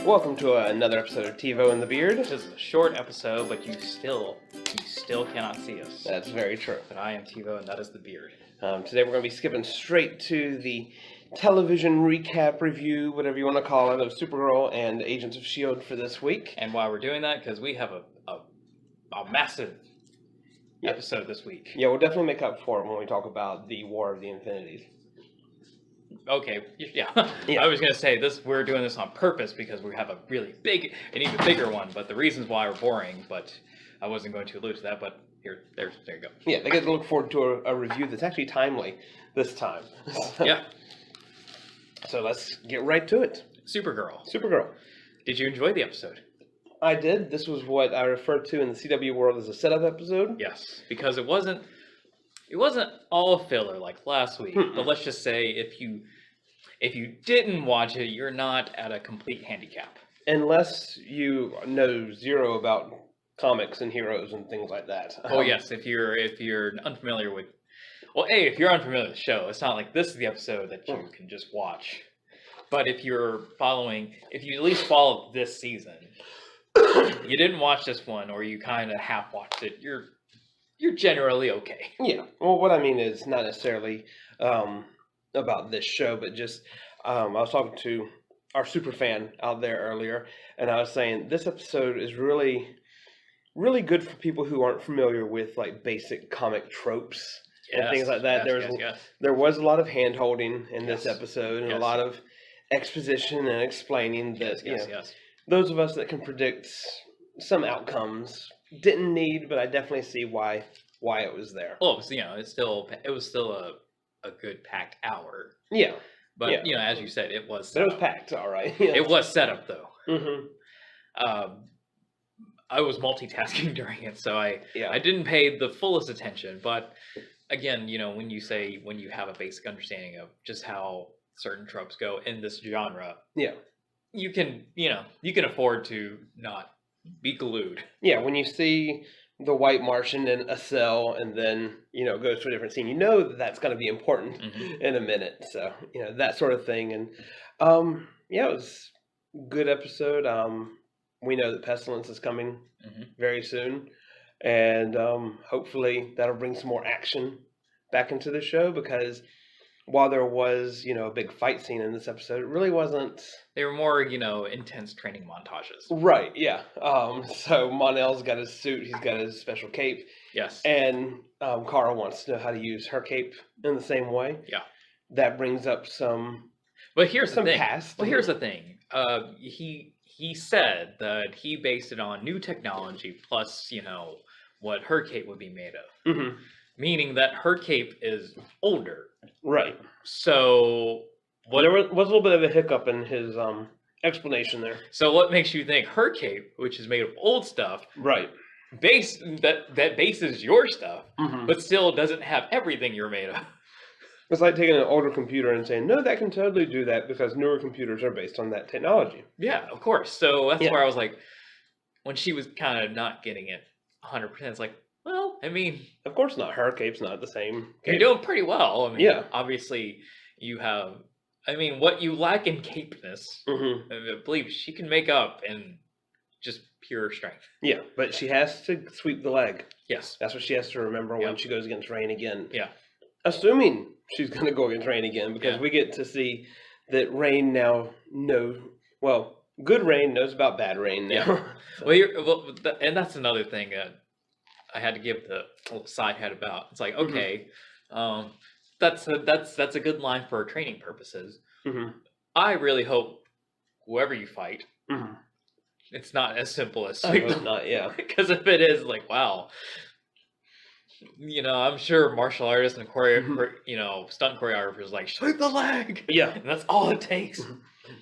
Welcome to another episode of TeeVo and the Beard. This is a short episode, but you still cannot see us. That's very true. But I am TeeVo, and that is the Beard. Today we're going to be skipping straight to the television recap review, whatever you want to call it, of Supergirl and Agents of S.H.I.E.L.D. for this week. And why we're doing that, because we have a massive episode this week. Yeah, we'll definitely make up for it when we talk about the War of the Infinities. Okay, yeah. I was going to say, we're doing this on purpose because we have a really big, an even bigger one, but the reasons why are boring, but I wasn't going to allude to that, but there you go. Yeah, they get to look forward to a review that's actually timely this time. Yeah. So let's get right to it. Supergirl. Did you enjoy the episode? I did. This was what I referred to in the CW world as a setup episode. Yes, because it wasn't all filler like last week, but let's just say if you didn't watch it, you're not at a complete handicap. Unless you know zero about comics and heroes and things like that. Oh yes, if you're unfamiliar with, if you're unfamiliar with the show, it's not like this is the episode that you can just watch. But if you at least followed this season, you didn't watch this one, or you kind of half watched it, you're generally okay. Yeah. Well, what I mean is not necessarily about this show, but just I was talking to our super fan out there earlier, and I was saying this episode is really, really good for people who aren't familiar with like basic comic tropes and things like that. There was a lot of hand holding in this episode, and a lot of exposition and explaining that those of us that can predict some outcomes didn't need, but I definitely see why it was there. Well, it was still a good packed hour. Yeah. But as you said, it was. But it was packed, all right. It was set up though. Mm-hmm. I was multitasking during it, so I didn't pay the fullest attention. But again, when you have a basic understanding of just how certain tropes go in this genre, you can afford to not be glued. Yeah, when you see the White Martian in a cell and then, goes to a different scene, you know that's going to be important in a minute. So, that sort of thing. And, it was a good episode. We know that Pestilence is coming very soon. And hopefully that'll bring some more action back into the show, because while there was, a big fight scene in this episode, it really wasn't. They were more, intense training montages. Right, yeah. So Mon-El's got his suit, he's got his special cape. Yes. And Kara wants to know how to use her cape in the same way. Yeah. That brings up some. But here's the thing. Past. Well, here's the thing. He said that he based it on new technology plus, what her cape would be made of. Mm-hmm. Meaning that her cape is older. Right. So there was a little bit of a hiccup in his explanation there. So what makes you think her cape, which is made of old stuff, right, that bases your stuff, but still doesn't have everything you're made of? It's like taking an older computer and saying, no, that can totally do that because newer computers are based on that technology. Yeah, of course. So that's where I was like, when she was kind of not getting it 100%, it's like, well, I mean, of course not. Her cape's not the same cape. You're doing pretty well. I mean, obviously you have, what you lack in capeness, I believe she can make up in just pure strength. Yeah, but she has to sweep the leg. Yes. That's what she has to remember when she goes against Rain again. Yeah. Assuming she's going to go against Rain again, because we get to see that Rain now knows, good Rain knows about bad Rain now. Yeah. And that's another thing I had to give the little side head about. It's like, okay, that's a good line for training purposes. I really hope whoever you fight, it's not as simple as sweep. Not, because if it is, like, wow, I'm sure martial artists and stunt choreographers like sweep the leg. Yeah, and that's all it takes.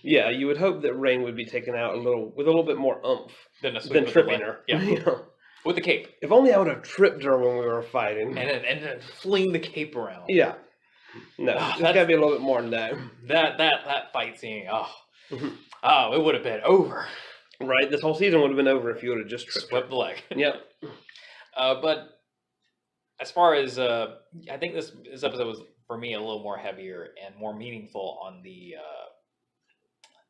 Yeah, you would hope that Rain would be taken out with a little bit more oomph than tripping her. Yeah. With the cape. If only I would have tripped her when we were fighting. And then fling the cape around. Yeah. No, it's got to be a little bit more than that. That fight scene, it would have been over. Right, this whole season would have been over if you would have just tripped the leg. Yep. But as far as, I think this episode was, for me, a little more heavier and more meaningful on the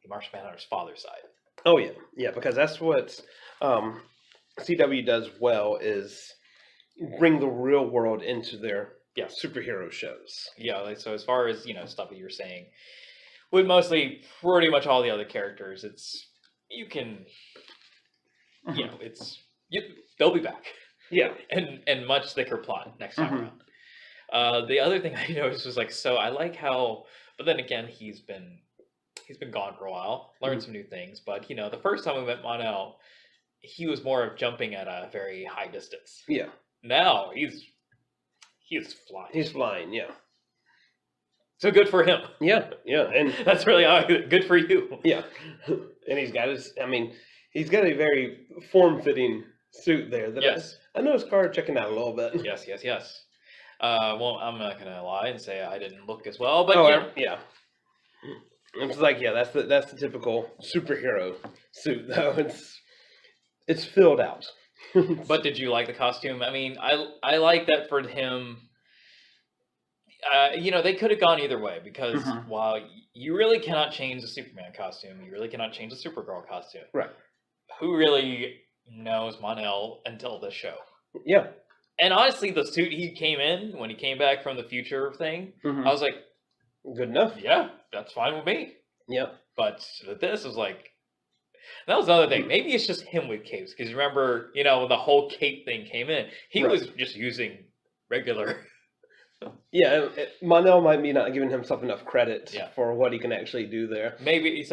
Martian Manhunter's father's side. Oh yeah, because that's what CW does well is bring the real world into their superhero shows. Yeah, like, so as far as stuff that you're saying, with mostly pretty much all the other characters, it's you can it's they'll be back. Yeah, and much thicker plot next time Mhm. around. The other thing I noticed was like, so I like how, but then again, he's been gone for a while, learned some new things. But the first time we met Monel, he was more of jumping at a very high distance. yeah, Now he's flying. he's flying. Yeah, So good for him. yeah, and That's really good for you. yeah, and he's got his. I mean, he's got a very form-fitting suit there. That Yes. I noticed Carter checking out a little bit. Yes. Well, I'm not gonna lie and say I didn't look as well, but yeah. It's like that's the typical superhero suit though. It's filled out. But did you like the costume? I mean, I like that for him. They could have gone either way because while you really cannot change the Superman costume, you really cannot change the Supergirl costume. Right. Who really knows Mon-El until this show? Yeah. And honestly, the suit he came in when he came back from the future thing, I was like, good enough. yeah, that's fine with me. Yeah. But this was like, that was another thing. Maybe it's just him with capes. Because remember, when the whole cape thing came in, he was just using regular. Yeah, Mon-El might be not giving himself enough credit for what he can actually do there. Maybe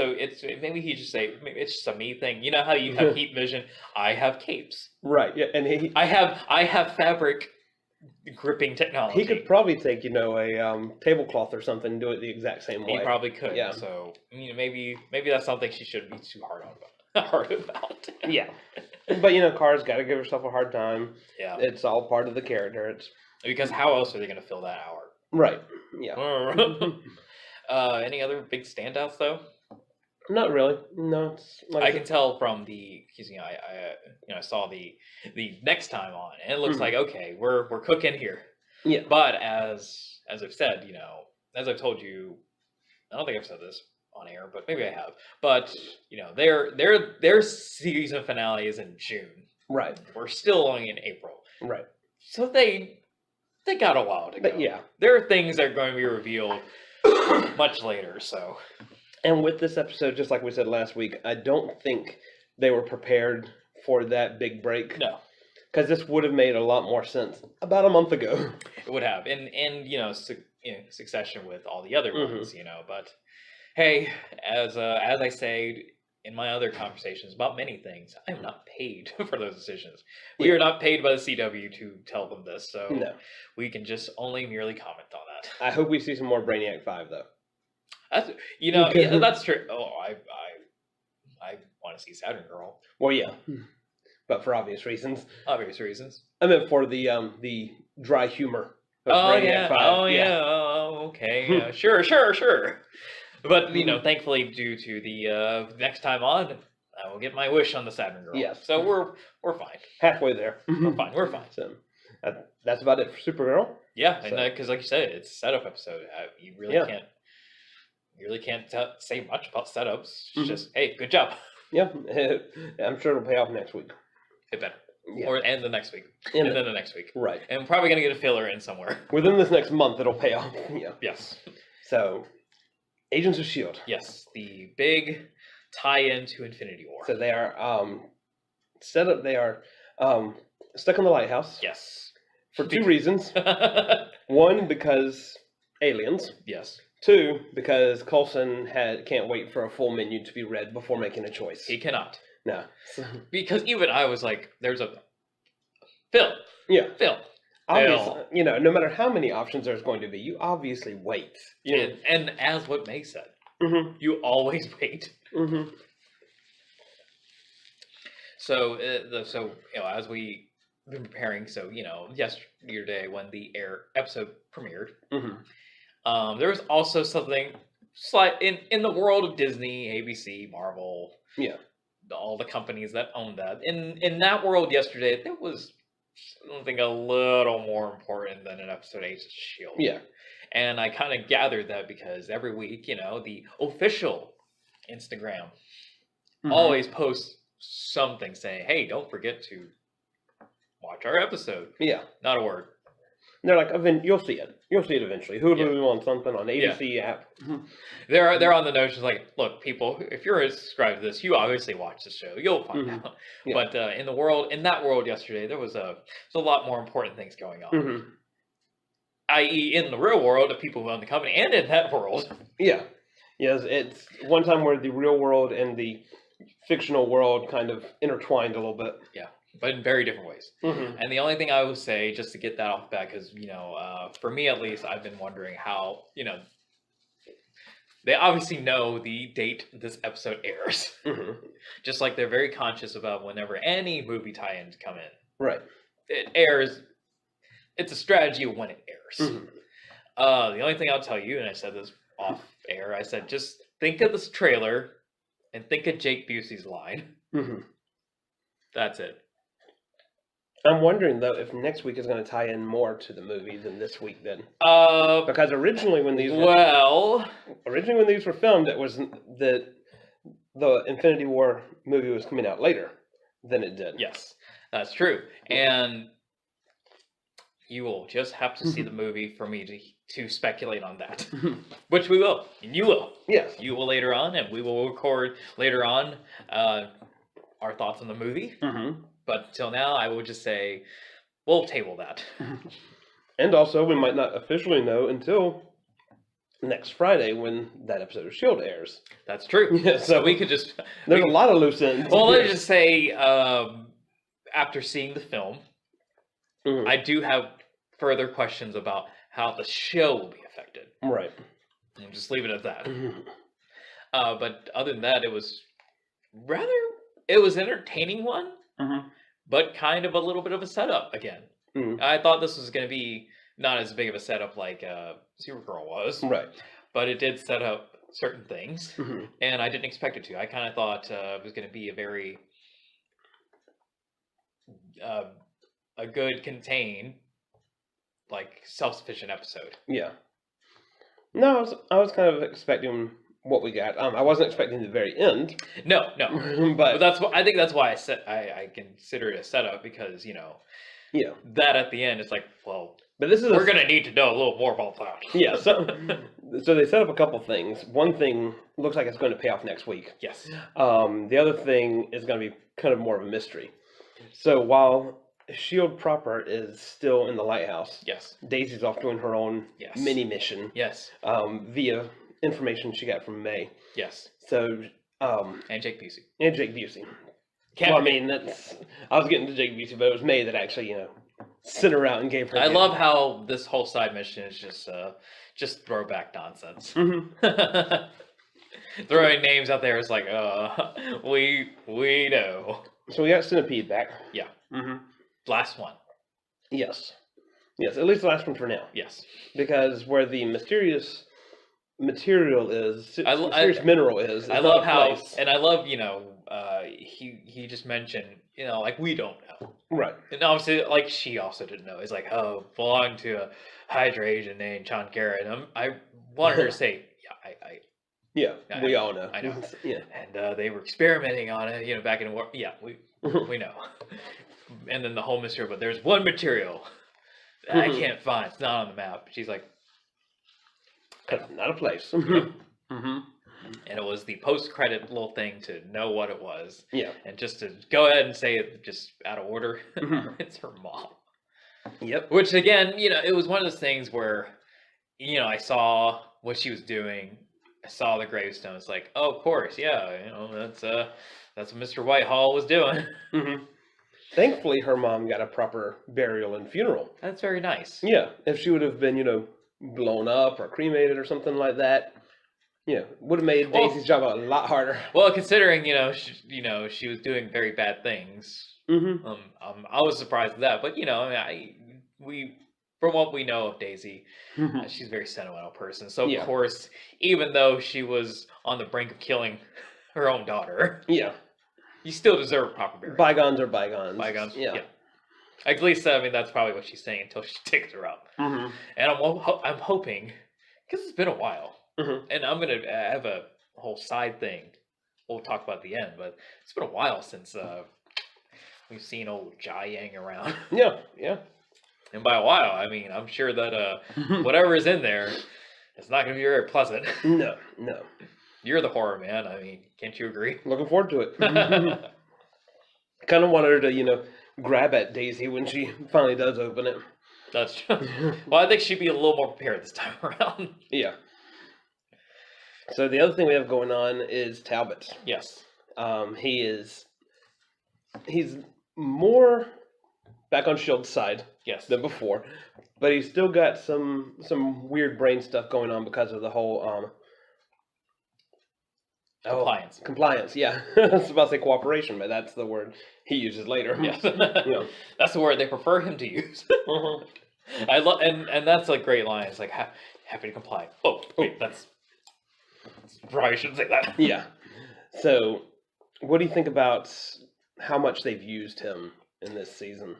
maybe he just say maybe it's just a me thing. You know how you have heat vision? I have capes. Right. Yeah, and I have fabric gripping technology. He could probably take a tablecloth or something and do it the exact same way. He probably could. Yeah. So maybe that's something she shouldn't be too hard about. Yeah. But Kara's got to give herself a hard time. Yeah. It's all part of the character. Because how else are they going to fill that hour? Right. Yeah. Any other big standouts though? Not really. No. It's I can tell from the I saw the next time on, and it looks like okay, we're cooking here. Yeah. But as I've said, as I've told you, I don't think I've said this on air, but maybe I have. But their season finale is in June. Right. We're still only in April. Right. So they got a while to go. But yeah. There are things that are going to be revealed much later, so. And with this episode, just like we said last week, I don't think they were prepared for that big break. No. Because this would have made a lot more sense about a month ago. It would have. And succession with all the other ones, but hey, as I say in my other conversations about many things, I'm not paid for those decisions. We are not paid by the CW to tell them this, so we can just only merely comment on that. I hope we see some more Brainiac 5, though. That's yeah, that's true. Oh, I want to see Saturn Girl. Well, yeah, but for obvious reasons. Obvious reasons. I meant for the dry humor. Of Oh Brainiac yeah. 5. Oh yeah. Oh, okay. Yeah. Sure. But thankfully, due to the next time on, I will get my wish on the Saturn Girl. Yes. So we're fine. Halfway there. We're fine. So that's about it for Supergirl. Yeah, So. and because like you said, it's a setup episode. You really can't say much about setups. It's just hey, good job. Yeah, I'm sure it'll pay off next week. It better. Yeah. And the next week. And then the next week. Right. And we're probably gonna get a filler in somewhere. Within this next month, it'll pay off. Yeah. Yes. So, Agents of S.H.I.E.L.D. Yes, the big tie-in to Infinity War. So they are set up. They are stuck in the lighthouse. Yes. For two reasons. One, because aliens. Yes. Two, because Coulson can't wait for a full menu to be read before making a choice. He cannot. No. Because even I was like, there's a Phil. Yeah. Phil. Obviously, no matter how many options there's going to be, you obviously wait. And as what May said, Mm-hmm. you always wait. Mm-hmm. So, as we been preparing, yesterday when the episode premiered, there was also something slight in the world of Disney, ABC, Marvel, all the companies that own that. In that world yesterday, there was something a little more important than an episode of Agents of S.H.I.E.L.D. Yeah. And I kind of gathered that because every week, the official Instagram always post something saying, "Hey, don't forget to watch our episode." Yeah. Not a word. They're like, you'll see it. You'll see it eventually. Hulu on something on the ABC app. They're on the notion like, look, people, if you're subscribed to this, you obviously watch the show. You'll find out. Yeah. But in that world yesterday, there was a lot more important things going on. I.e., in the real world, of people who own the company, and in that world. Yeah. Yes, it's one time where the real world and the fictional world kind of intertwined a little bit. Yeah, but in very different ways. And the only thing I will say, just to get that off the bat, because, for me at least, I've been wondering how, they obviously know the date this episode airs. Just like they're very conscious about whenever any movie tie-ins come in. Right. It airs. It's a strategy of when it airs. The only thing I'll tell you, and I said this off air, I said just think of this trailer and think of Jake Busey's line. That's it. I'm wondering though if next week is going to tie in more to the movie than this week then. Because originally when these were filmed, it was that the Infinity War movie was coming out later than it did. Yes, that's true. And you will just have to see the movie for me to speculate on that. Which we will. And you will. Yes. You will later on, and we will record later on our thoughts on the movie. But till now, I will just say, we'll table that. And also, we might not officially know until next Friday when that episode of S.H.I.E.L.D. airs. That's true. Yeah, so we could just... There's a lot of loose ends. Well, let's just say, after seeing the film, I do have further questions about how the show will be affected. Right. And just leave it at that. But other than that, it was entertaining one, but kind of a little bit of a setup again. I thought this was going to be not as big of a setup like Supergirl was. Right. But it did set up certain things, and I didn't expect it to. I kind of thought it was going to be a very... a good contained, like, self-sufficient episode. Yeah. No, I was kind of expecting what we got. I wasn't expecting the very end. No. but I think that's why I consider it a setup, because, that at the end, it's like, well, but we're going to need to know a little more about that. Yeah, so they set up a couple things. One thing looks like it's going to pay off next week. Yes. The other thing is going to be kind of more of a mystery. So while S.H.I.E.L.D. proper is still in the lighthouse. Yes. Daisy's off doing her own mini mission. Yes. Via information she got from May. Yes. So. And Jake Busey. Well, I mean, I was getting to Jake Busey, but it was May that actually, sent her out and gave her. I love how this whole side mission is just throwback nonsense. Throwing names out there is like, we know. So we got Centipede back. Yeah. Last one. Yes, at least the last one for now. Yes. Because where the mysterious material is, mysterious mineral is. I love how, and I love, he just mentioned, like, we don't know. Right. And obviously, like, she also didn't know. It's like, belonged to a Hydra agent named John Garrett. And I wanted her to say, we all know. I know. Yeah. And they were experimenting on it, back in the war. Yeah, we know. And then the whole mystery, but there's one material that I can't find. It's not on the map. She's like, not a place. And it was the post-credit little thing to know what it was. Yeah. And just to go ahead and say it just out of order, it's her mom. Yep. Which, again, it was one of those things where, I saw what she was doing. I saw the gravestone. It's like, oh, of course, yeah, that's what Mr. Whitehall was doing. Thankfully, her mom got a proper burial and funeral. That's very nice. Yeah. If she would have been, blown up or cremated or something like that, would have made Daisy's job a lot harder. Well, considering she was doing very bad things. I was surprised at that, but from what we know of Daisy, she's a very sentimental person. So of course, even though she was on the brink of killing her own daughter, you still deserve proper burial. Bygones are bygones. Bygones. Yeah. At least that's probably what she's saying until she takes her up. And I'm hoping, because it's been a while, and I'm gonna have a whole side thing we'll talk about at the end, but it's been a while since we've seen old Jai Yang around. Yeah, yeah. And by a while, I mean, I'm sure that whatever is in there, it's not going to be very pleasant. No, no. You're the horror man. I mean, can't you agree? Looking forward to it. Kind of wanted her to, grab at Daisy when she finally does open it. That's true. Well, I think she'd be a little more prepared this time around. Yeah. So the other thing we have going on is Talbot. Yes. He's more back on S.H.I.E.L.D's side Yes. than before, but he's still got some weird brain stuff going on because of the whole Compliance. Compliance, yeah. I was about to say cooperation, but that's the word he uses later. Yes. Yeah. That's the word they prefer him to use. Uh-huh. I love, and that's a great line. It's like happy to comply. Oh, wait, that's probably shouldn't say that. Yeah. So, what do you think about how much they've used him in this season?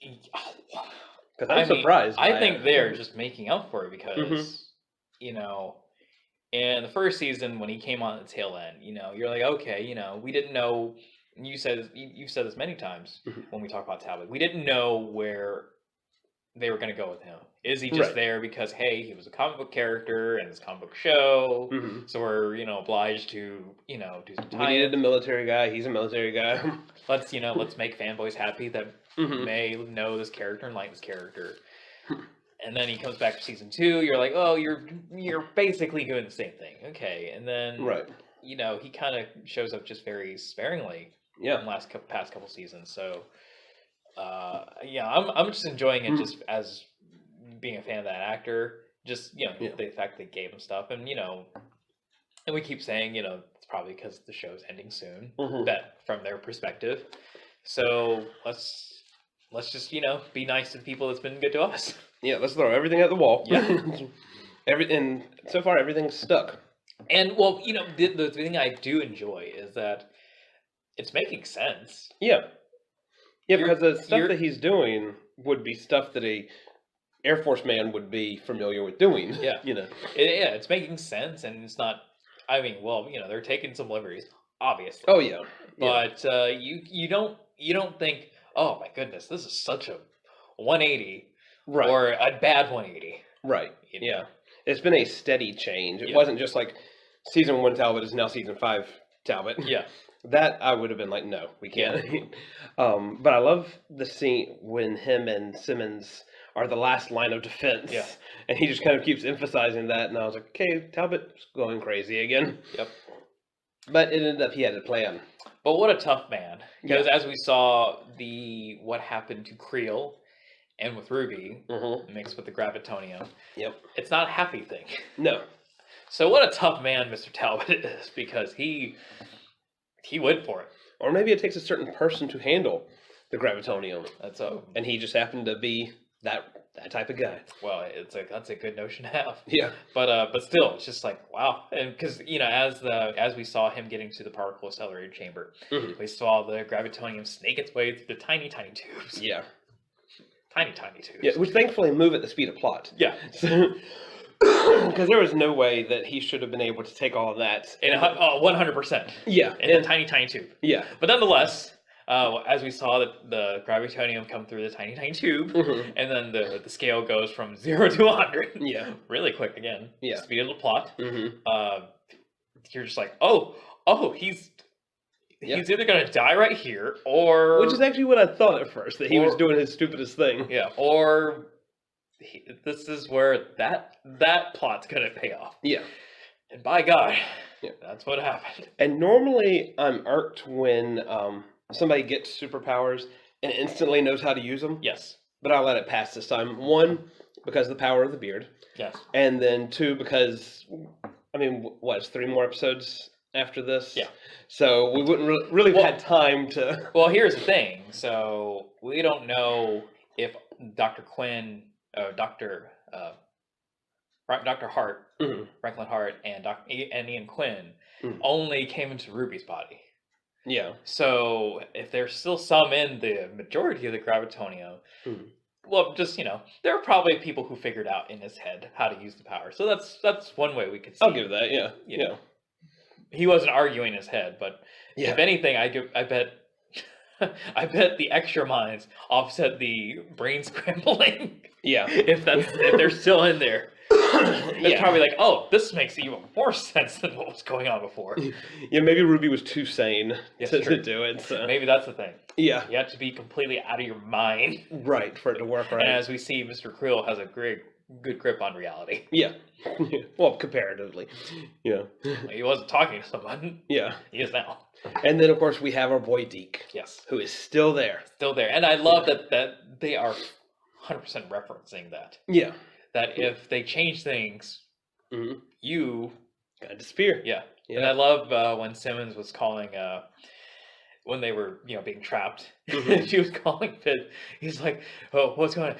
Because I'm surprised. I think they're just making up for it because, in the first season when he came on at the tail end, you're like, okay, we didn't know. You've said this many times when we talk about Talbot. We didn't know where they were going to go with him. Is he just there because, hey, he was a comic book character and it's a comic book show, so we're, obliged to, do some time. We needed a military guy. He's a military guy. Let's make fanboys happy that may know this character and like this character. And then he comes back for season 2. You're like, oh, you're basically doing the same thing. Okay. And then, he kind of shows up just very sparingly in the past couple seasons. So, I'm just enjoying it just as being a fan of that actor. Just, the fact they gave him stuff. And, and we keep saying, it's probably because the show's ending soon, that from their perspective. So let's just, be nice to the people that's been good to us. Yeah, let's throw everything at the wall. Yeah. And so far, everything's stuck. And, well, the thing I do enjoy is that it's making sense. Yeah. Yeah, because the stuff that he's doing would be stuff that a Air Force man would be familiar with doing. Yeah. It's making sense, and it's not... I mean, well, they're taking some liberties, obviously. Oh, yeah. But you don't think, oh, my goodness, this is such a 180. Right. Or a bad 180. Right. Yeah. It's been a steady change. It wasn't just like season 1 Talbot is now season 5 Talbot. Yeah. That I would have been like, no, we can't. But I love the scene when him and Simmons are the last line of defense. Yeah. And he just kind of keeps emphasizing that. And I was like, okay, Talbot's going crazy again. Yep. But it ended up he had a plan. But what a tough man. Because as we saw what happened to Creel and with Ruby, mixed with the Gravitonium, it's not a happy thing. No. So what a tough man Mr. Talbot is, because he went for it. Or maybe it takes a certain person to handle the Gravitonium. And he just happened to be that type of guy. Well, that's a good notion to have. Yeah. But still, it's just like, wow. And because, as we saw him getting to the particle accelerator chamber, we saw the Gravitonium snake its way through the tiny, tiny tubes. Yeah. Tiny, tiny tubes. Yeah, which thankfully move at the speed of plot. Yeah. Because there was no way that he should have been able to take all of that. 100%. Yeah. In a tiny, tiny tube. Yeah. But nonetheless, as we saw the Gravitonium come through the tiny, tiny tube, and then the scale goes from 0 to 100. Yeah. Really quick again. Yeah. Speed of the plot. You're just like, oh, he's either going to die right here, or... Which is actually what I thought at first, that he was doing his stupidest thing. Yeah, or this is where that plot's going to pay off. Yeah. And by God, that's what happened. And normally I'm irked when somebody gets superpowers and instantly knows how to use them. Yes. But I'll let it pass this time. 1, because of the power of the beard. Yes. And then 2, because, it's 3 more episodes after this? Yeah. So we wouldn't really have had time to... Well, here's the thing. So we don't know if Dr. Quinn, Dr. Hart, Franklin Hart, and Ian Quinn only came into Ruby's body. Yeah. So if there's still some in the majority of the Gravitonium, well, just, there are probably people who figured out in his head how to use the power. So that's one way we could see. I'll give that, yeah. he wasn't arguing his head, but Yeah. if anything, I bet I bet the extra minds offset the brain scrambling. Yeah. If they're still in there. It's Yeah. probably like, oh, this makes even more sense than what was going on before. Yeah, maybe Ruby was too sane Yes, to true. do it. So. Maybe that's the thing. Yeah. You have to be completely out of your mind. Right, for it to work right. And as we see, Mr. Krill has a good grip on reality. Yeah. Well, comparatively. Yeah. He wasn't talking to someone. Yeah. He is now. And then, of course, we have our boy Deke. Yes. Who is still there. Still there. And I love that they are 100% referencing that. Yeah. That if they change things, you gotta disappear. Yeah. Yeah. And I love when Simmons was calling when they were being trapped. She was calling Finn. He's like, "Oh, what's going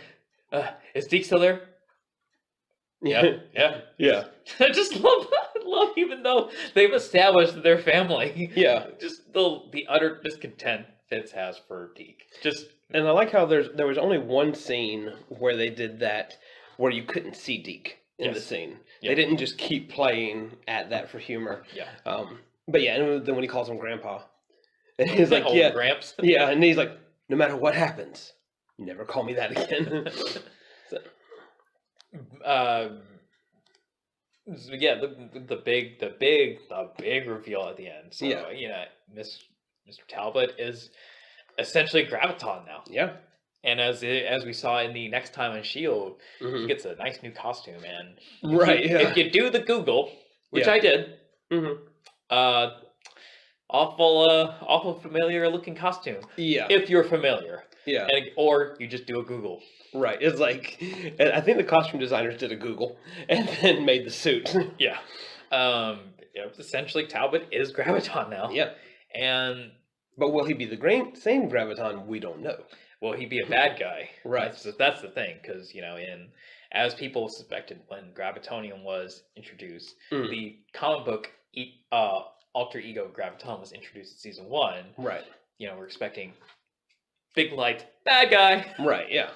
on? Is Deke still there?" Yeah. I just love even though they've established their family. Yeah. Just the utter discontent Fitz has for Deke. And I like how there was only one scene where they did that, where you couldn't see Deke in the scene. Yeah. They didn't just keep playing at that for humor. Yeah. But yeah, and then when he calls him Grandpa, and he's like, "Yeah, Gramps." Yeah, and he's like, "No matter what happens, never call me that again." So. Yeah, the big reveal at the end. So Mr. Talbot is essentially Graviton now. Yeah. And as we saw in the next time on S.H.I.E.L.D., he gets a nice new costume. And if you do the Google, which I did, awful familiar looking costume. Yeah. If you're familiar. Yeah. Or you just do a Google. Right. It's like, and I think the costume designers did a Google and then made the suit. Yeah. Essentially Talbot is Graviton now. Yeah. But will he be the same Graviton? We don't know. Will he be a bad guy? Right. That's the thing, because as people suspected when Gravitonium was introduced, the comic book alter ego Graviton was introduced in season 1. Right. We're expecting big light bad guy. Right. Yeah.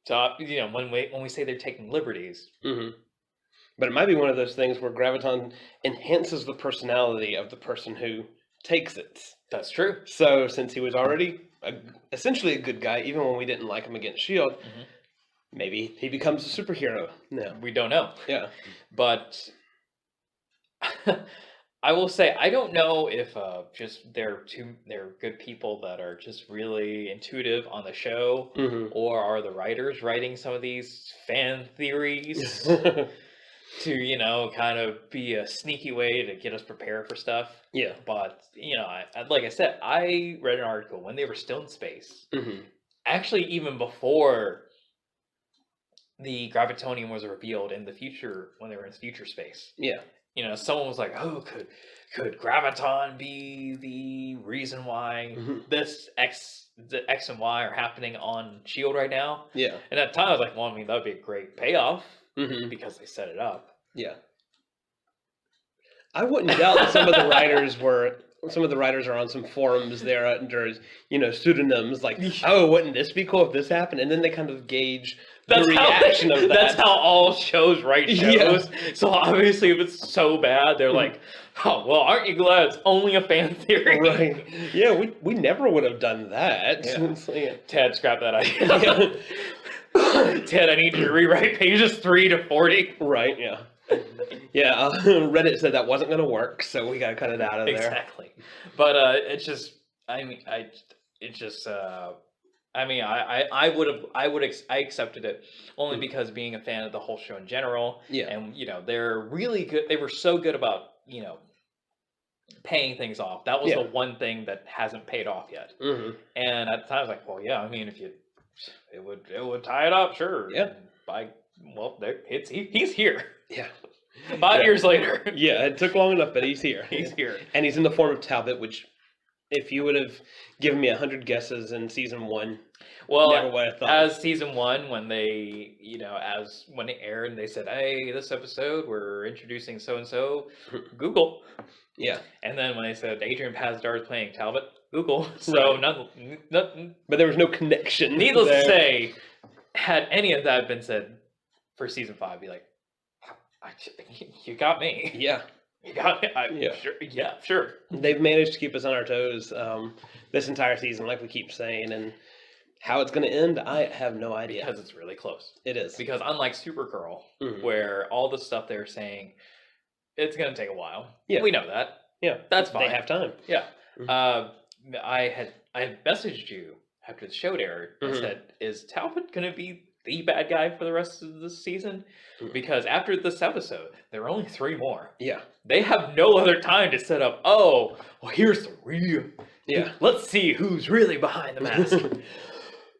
So when we say they're taking liberties. But it might be one of those things where Graviton enhances the personality of the person who takes it. That's true. So since he was already essentially a good guy, even when we didn't like him against S.H.I.E.L.D., maybe he becomes a superhero now. We don't know. Yeah. But I will say, I don't know if just they're good people that are just really intuitive on the show, or are the writers writing some of these fan theories to, kind of be a sneaky way to get us prepared for stuff. Yeah. But, like I said, I read an article when they were still in space. Actually, even before the Gravitonium was revealed in the future, when they were in future space. Yeah. Someone was like, "Oh, could Graviton be the reason why the X and Y are happening on S.H.I.E.L.D. right now?" Yeah. And at the time, I was like, "Well, I mean, that would be a great payoff because they set it up." Yeah. I wouldn't doubt that some of the writers are on some forums there under, pseudonyms like, "Oh, wouldn't this be cool if this happened?" And then they kind of gauge the reaction of that. That's how all shows write shows. Yeah. So obviously, if it's so bad, they're like, "Oh, well, aren't you glad it's only a fan theory?" Right. Yeah, we never would have done that. Yeah. Ted, scrap that idea. Ted, I need you to rewrite pages 3 to 40. Right, yeah. Yeah, Reddit said that wasn't going to work, so we got to cut it out of there. Exactly. But I accepted it only because being a fan of the whole show in general. Yeah. And they're really good. They were so good about paying things off. That was the one thing that hasn't paid off yet. And at the time I was like, well, yeah, I mean, if it would tie it up, sure. Yeah. He's here. Yeah. 5 years later. Yeah, it took long enough, but he's here. He's here. And he's in the form of Talbot, which, if you would have given me 100 guesses in season 1, never would have thought. As season 1, when they, when it aired and they said, "Hey, this episode, we're introducing so-and-so," Google. Yeah. And then when they said Adrian Pasdar is playing Talbot, Google. So nothing. But there was no connection. Needless to say, had any of that been said for season 5, I'd be like, "You got me." Yeah. Yeah. Sure. Yeah, sure. They've managed to keep us on our toes this entire season, like we keep saying, and how it's going to end, I have no idea. Because it's really close. It is. Because unlike Supergirl, Mhm. where all the stuff they're saying, it's going to take a while. Yeah. We know that. Yeah. That's fine. They have time. Yeah. Mhm. I had messaged you after the show aired and Mhm. said, is Talbot going to be the bad guy for the rest of the season? Mhm. Because after this episode, there are only 3 more. Yeah. They have no other time to set up, oh, well, here's the real. Yeah. Let's see who's really behind the mask.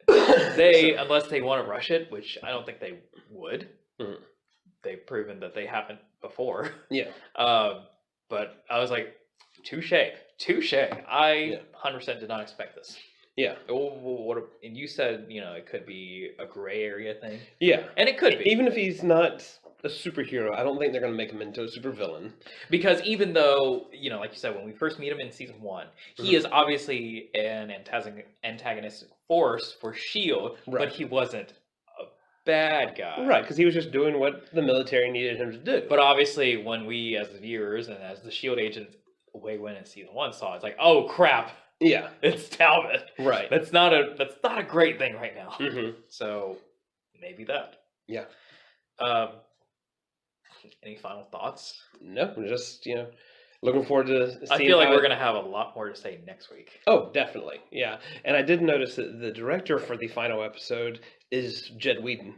Unless they want to rush it, which I don't think they would. Mhm. They've proven that they haven't before. Yeah. But I was like, touche. I 100% did not expect this. Yeah. And you said, it could be a gray area thing. Yeah. And it could be. Even if he's not a superhero, I don't think they're going to make him into a supervillain. Because even though, like you said, when we first meet him in season 1, he is obviously an antagonistic force for S.H.I.E.L.D., Right. but he wasn't a bad guy. Right, because he was just doing what the military needed him to do. But obviously, when we, as the viewers and as the S.H.I.E.L.D. agents way when in season 1 saw, it's like, oh crap, Yeah. it's Talbot. Right. That's not a great thing right now. Mm-hmm. So maybe that. Yeah. Any final thoughts? No, I'm just, looking forward to seeing I feel like we're going to have a lot more to say next week. Oh, definitely. Yeah. And I did notice that the director for the final episode is Jed Whedon.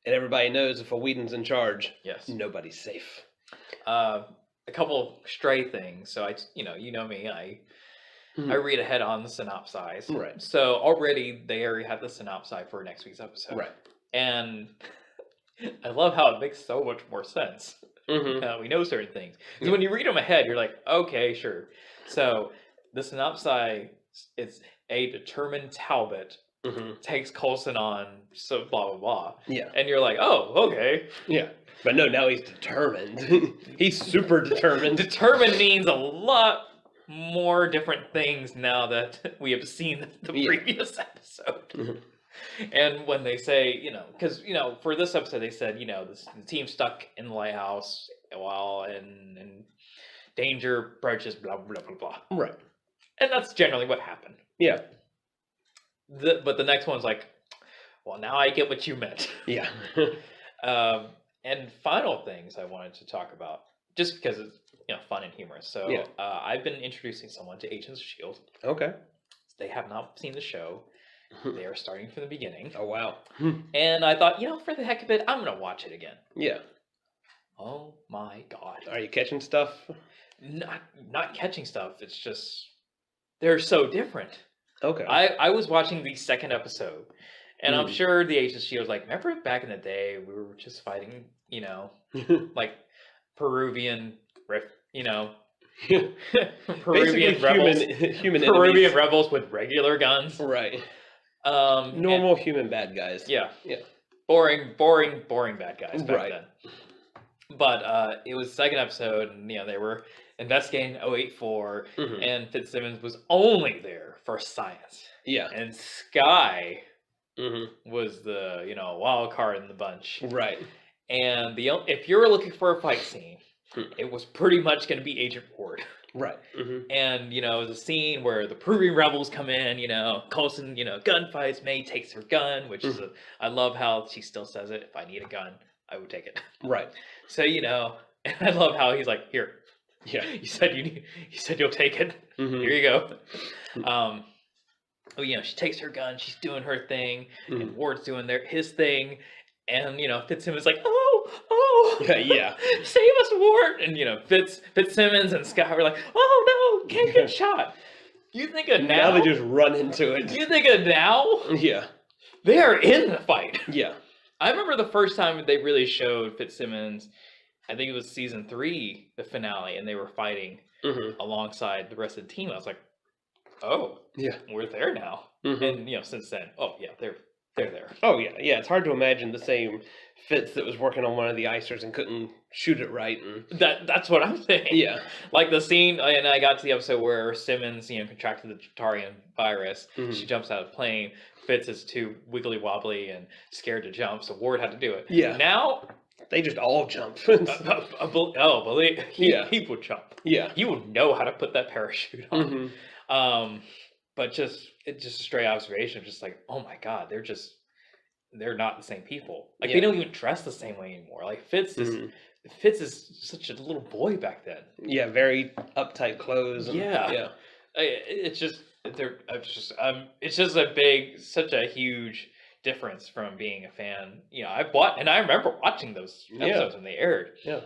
And everybody knows if a Whedon's in charge, Yes. nobody's safe. A couple stray things. So you know me, I read ahead on the synopsis. Right. So already they already have the synopsis for next week's episode. Right. And I love how it makes so much more sense. Mm-hmm. We know certain things. Because when you read them ahead, you're like, okay, sure. So the synopsis, it's a determined Talbot takes Coulson on, so blah, blah, blah. Yeah. And you're like, oh, okay. Yeah. But no, now he's determined. He's super determined. Determined means a lot more different things now that we have seen the previous episode. And when they say, because, for this episode, they said, the team stuck in the lighthouse while in danger approaches, blah, blah, blah, blah. Right. And that's generally what happened. Yeah. But the next one's like, well, now I get what you meant. Yeah. And final things I wanted to talk about, just because it's, fun and humorous. So I've been introducing someone to Agents of S.H.I.E.L.D. Okay. They have not seen the show. They are starting from the beginning. Oh, wow. And I thought, for the heck of it, I'm going to watch it again. Yeah. Oh my God. Are you catching stuff? Not catching stuff. It's just, they're so different. Okay. I was watching the second episode, and I'm sure the Agents of S.H.I.E.L.D. was like, remember back in the day, we were just fighting, like Peruvian, Peruvian rebels. Human Peruvian enemies. rebels with regular guns. Right. Normal human bad guys. Yeah. Yeah. Boring bad guys back then. But it was the second episode, and they were investigating 084, and Fitzsimmons was only there for science. Yeah. And Sky was the wild card in the bunch. Right. And if you're looking for a fight scene, it was pretty much going to be Agent Ward. Right. And, it was a scene where the Peruvian rebels come in, Coulson, gunfights, May takes her gun, which is I love how she still says it, if I need a gun, I would take it. Right. So, and I love how he's like, here. Yeah. You said you'll take it. Here you go. She takes her gun, she's doing her thing, and Ward's doing his thing, and, Fitzsimmons is like, oh, yeah, save us, Ward, and, Fitzsimmons and Scott were like, oh, no, can't get shot. You think of now? Now they just run into it. You think of now? Yeah. They are in the fight. Yeah. I remember the first time they really showed Fitzsimmons, I think it was season 3, the finale, and they were fighting alongside the rest of the team. I was like, oh, yeah, we're there now. And, since then, oh, yeah, they're there. Oh, yeah. Yeah, it's hard to imagine the same Fitz that was working on one of the icers and couldn't shoot it right. And that's what I'm saying. Yeah. Like the scene, and I got to the episode where Simmons, contracted the Jatarian virus. She jumps out of the plane. Fitz is too wiggly wobbly and scared to jump, so Ward had to do it. Yeah. Now, they just all jump. Believe Yeah. he would jump. Yeah. He would know how to put that parachute on. Mm-hmm. But it's just a straight observation of just like, oh my God, they're not the same people. Like they don't even dress the same way anymore. Like Fitz is such a little boy back then. Yeah, very uptight clothes. And, yeah. It's just such a huge difference from being a fan. You know, I remember watching those episodes when they aired. Yeah.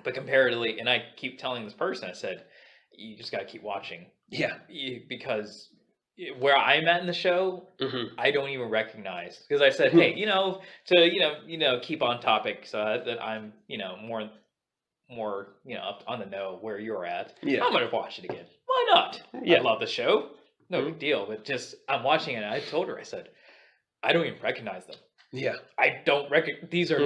But comparatively, and I keep telling this person, I said, you just got to keep watching. Yeah. Because where I'm at in the show, I don't even recognize, because I said, hey, to keep on topic, so that I'm more up on the know where you're at. Yeah. I'm gonna watch it again. Why not? Yeah. I love the show. No big deal. But just I'm watching it. And I told her, I said, I don't even recognize them. Yeah. I don't recognize. These are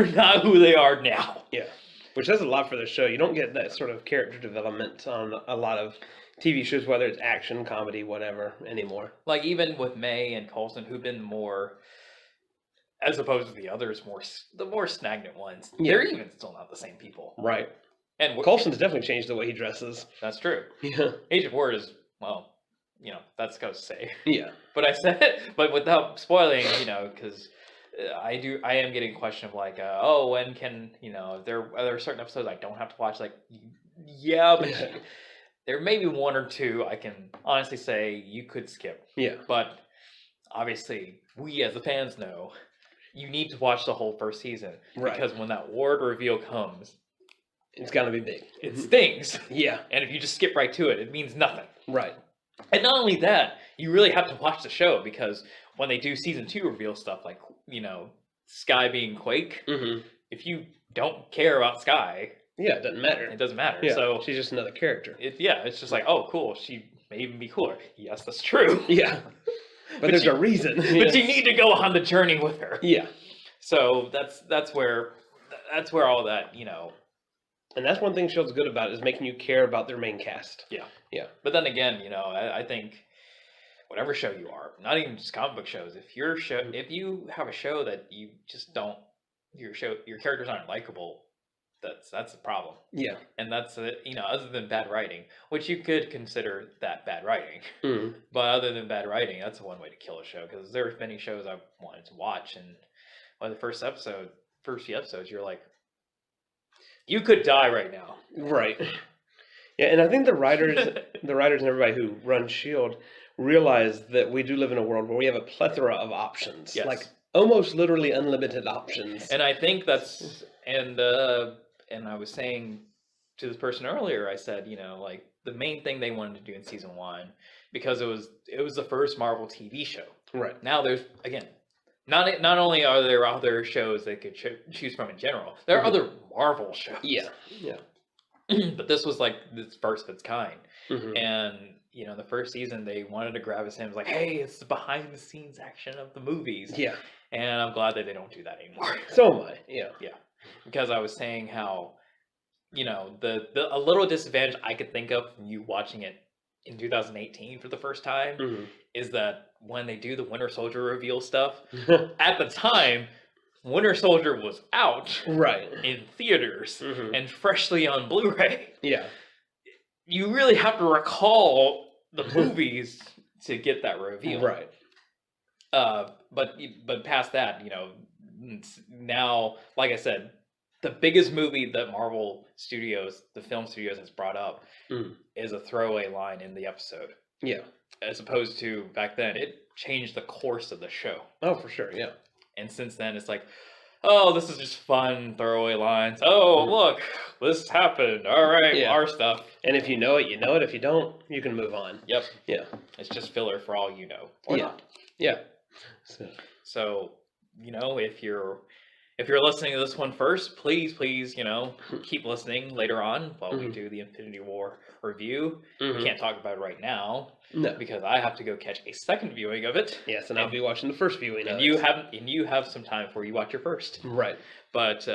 not who they are now. Yeah. Which does a lot for the show. You don't get that sort of character development on a lot of TV shows, whether it's action, comedy, whatever, anymore. Like even with May and Coulson, who've been more, as opposed to the others, the more stagnant ones. Yeah. They're even still not the same people. Right. And Coulson's definitely changed the way he dresses. That's true. Yeah. Agent Ward is, well, that's goes to say. Yeah. But without spoiling, because I am getting a question of like, when can, are there certain episodes I don't have to watch? Like, yeah, but there may be one or two I can honestly say you could skip. Yeah. But obviously, we as the fans know, you need to watch the whole first season. Right. Because when that Ward reveal comes, it's gonna be big. It stings. Yeah. And if you just skip right to it, it means nothing. Right. And not only that, you really have to watch the show, because when they do season 2 reveal stuff like, Sky being Quake, if you don't care about Sky, yeah, it doesn't matter. It doesn't matter. Yeah, so she's just another character. It's just like, oh, cool. She may even be cooler. Yes, that's true. Yeah. But there's a reason. But you need to go on the journey with her. Yeah. So that's where all that, And that's one thing S.H.I.E.L.D's good about, is making you care about their main cast. Yeah. Yeah. But then again, I think whatever show you are, not even just comic book shows, if you have a show that you just don't, your characters aren't likable, that's a problem. Yeah. And that's other than bad writing, which you could consider that bad writing. But other than bad writing, that's one way to kill a show, because there are many shows I wanted to watch, and by the first few episodes, you're like, you could die right now. Right. Yeah, and I think the writers and everybody who runs S.H.I.E.L.D. realize that we do live in a world where we have a plethora of options. Yes. Like almost literally unlimited options. And I think that's and I was saying to this person earlier, I said, like the main thing they wanted to do in season 1, because it was the first Marvel TV show. Right. Now there's, again, not only are there other shows they could choose from in general, there are other Marvel shows. Yeah. Yeah. But this was like this first of its kind. And the first season they wanted to grab his hand, like, hey, it's the behind the scenes action of the movies. Yeah. And I'm glad that they don't do that anymore. So am I. Yeah. Yeah. Because I was saying how, a little disadvantage I could think of from you watching it in 2018 for the first time is that when they do the Winter Soldier reveal stuff, at the time, Winter Soldier was out in theaters and freshly on Blu-ray. Yeah. You really have to recall the movies to get that reveal. Right. But past that, now, like I said, the biggest movie that Marvel Studios, the film studios, has brought up is a throwaway line in the episode. Yeah. As opposed to back then, it changed the course of the show. Oh, for sure, yeah. And since then, it's like, oh, this is just fun throwaway lines. Oh, look, this happened. All right, our stuff. And if you know it, you know it. If you don't, you can move on. Yep. Yeah. It's just filler for all you know. Or not. Yeah. So, if you're listening to this one first, please, keep listening later on while we do the Infinity War review. We can't talk about it right now. No. Because I have to go catch a second viewing of it. Yes, and I'll be watching the first viewing of it. And you have some time before you watch your first. Right. But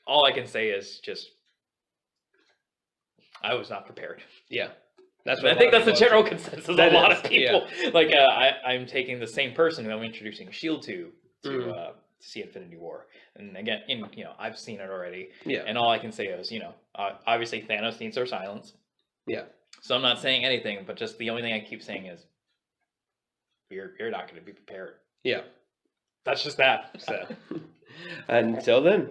all I can say is just, I was not prepared. Yeah. I think that's the general consensus of a lot of people. Yeah. Like, I'm taking the same person who I'm introducing S.H.I.E.L.D. to see Infinity War. And again, I've seen it already. Yeah. And all I can say is, obviously Thanos needs our silence. Yeah. So I'm not saying anything, but just the only thing I keep saying is, you're not going to be prepared. Yeah. That's just that. So. Until then.